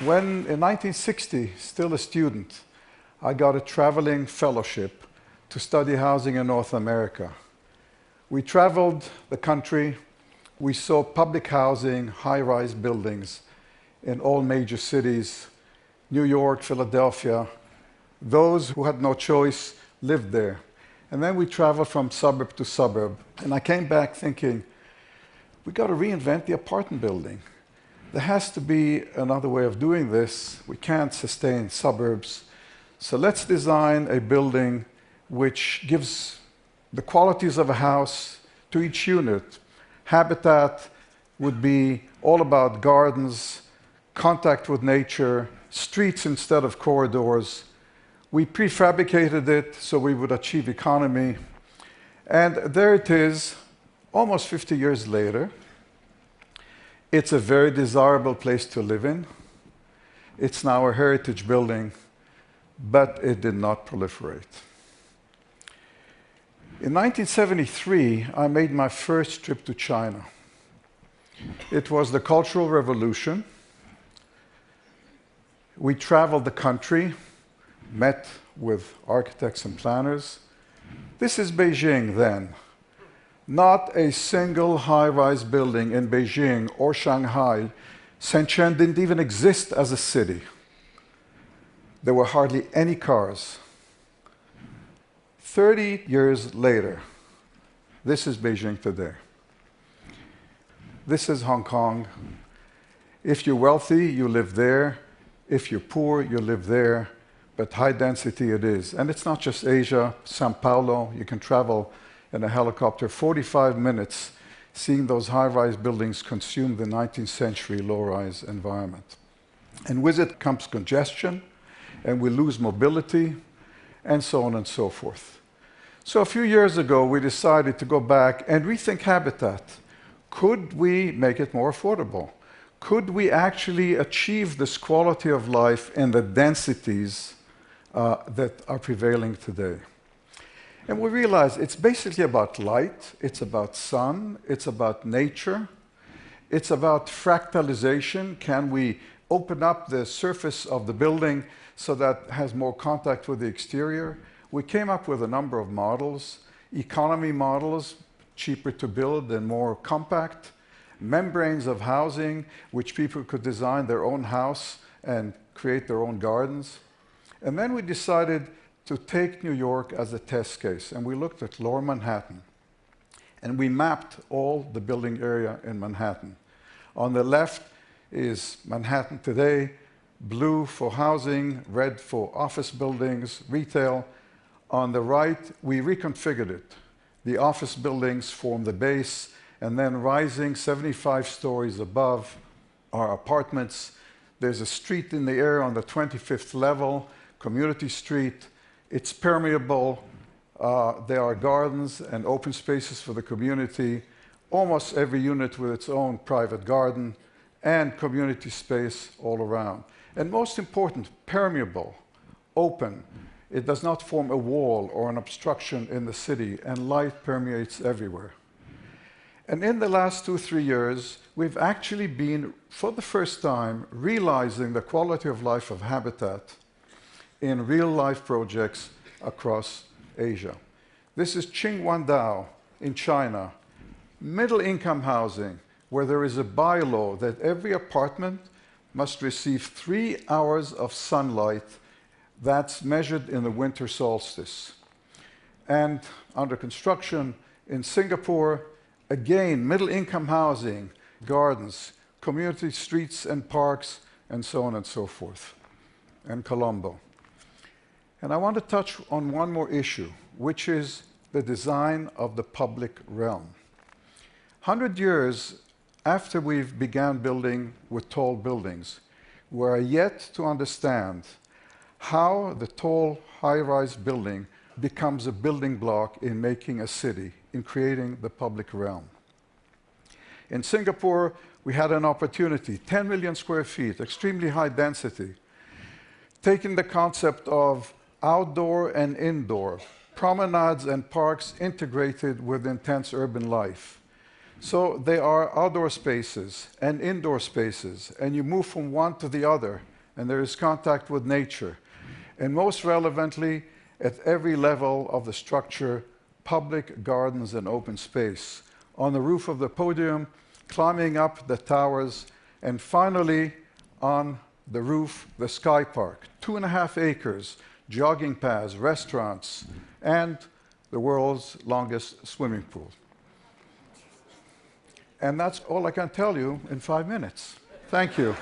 When, in 1960, still a student, I got a traveling fellowship to study housing in North America. We traveled the country. We saw public housing, high-rise buildings in all major cities, New York, Philadelphia. Those who had no choice lived there. And then we traveled from suburb to suburb. And I came back thinking, we got to reinvent the apartment building. There has to be another way of doing this. We can't sustain suburbs. So let's design a building which gives the qualities of a house to each unit. Habitat would be all about gardens, contact with nature, streets instead of corridors. We prefabricated it so we would achieve economy. And there it is, almost 50 years later. It's a very desirable place to live in. It's now a heritage building, but it did not proliferate. In 1973, I made my first trip to China. It was the Cultural Revolution. We traveled the country, met with architects and planners. This is Beijing then. Not a single high-rise building in Beijing or Shanghai. Shenzhen didn't even exist as a city. There were hardly any cars. 30 years later, this is Beijing today. This is Hong Kong. If you're wealthy, you live there. If you're poor, you live there. But high density it is. And it's not just Asia. Sao Paulo, you can travel in a helicopter 45 minutes seeing those high-rise buildings consume the 19th century low-rise environment. And with it comes congestion, and we lose mobility, and so on and so forth. So a few years ago, we decided to go back and rethink habitat. Could we make it more affordable? Could we actually achieve this quality of life in the densities that are prevailing today? And we realized it's basically about light, it's about sun, it's about nature, it's about fractalization. Can we open up the surface of the building so that it has more contact with the exterior? We came up with a number of models, economy models, cheaper to build and more compact, membranes of housing, which people could design their own house and create their own gardens. And then we decided to take New York as a test case, and we looked at Lower Manhattan. And we mapped all the building area in Manhattan. On the left is Manhattan today, blue for housing, red for office buildings, retail. On the right, we reconfigured it. The office buildings form the base, and then rising 75 stories above are apartments. There's a street in the air on the 25th level, Community Street. It's permeable. There are gardens and open spaces for the community. Almost every unit with its own private garden and community space all around. And most important, permeable, open. It does not form a wall or an obstruction in the city, and light permeates everywhere. And in the last 2-3 years, we've actually been, for the first time, realizing the quality of life of habitat in real-life projects across Asia. This is Qinghuandao in China, middle-income housing, where there is a bylaw that every apartment must receive 3 hours of sunlight. That's measured in the winter solstice. And under construction in Singapore, again, middle-income housing, gardens, community streets and parks, and so on and so forth, and Colombo. And I want to touch on one more issue, which is the design of the public realm. 100 years after we've begun building with tall buildings, we are yet to understand how the tall, high-rise building becomes a building block in making a city, in creating the public realm. In Singapore, we had an opportunity, 10 million square feet, extremely high density, taking the concept of outdoor and indoor, promenades and parks integrated with intense urban life. So they are outdoor spaces and indoor spaces, and you move from one to the other and there is contact with nature. And most relevantly, at every level of the structure, public gardens and open space, on the roof of the podium, climbing up the towers, and finally on the roof, the Sky Park, 2.5 acres, jogging paths, restaurants, and the world's longest swimming pool. And that's all I can tell you in 5 minutes. Thank you.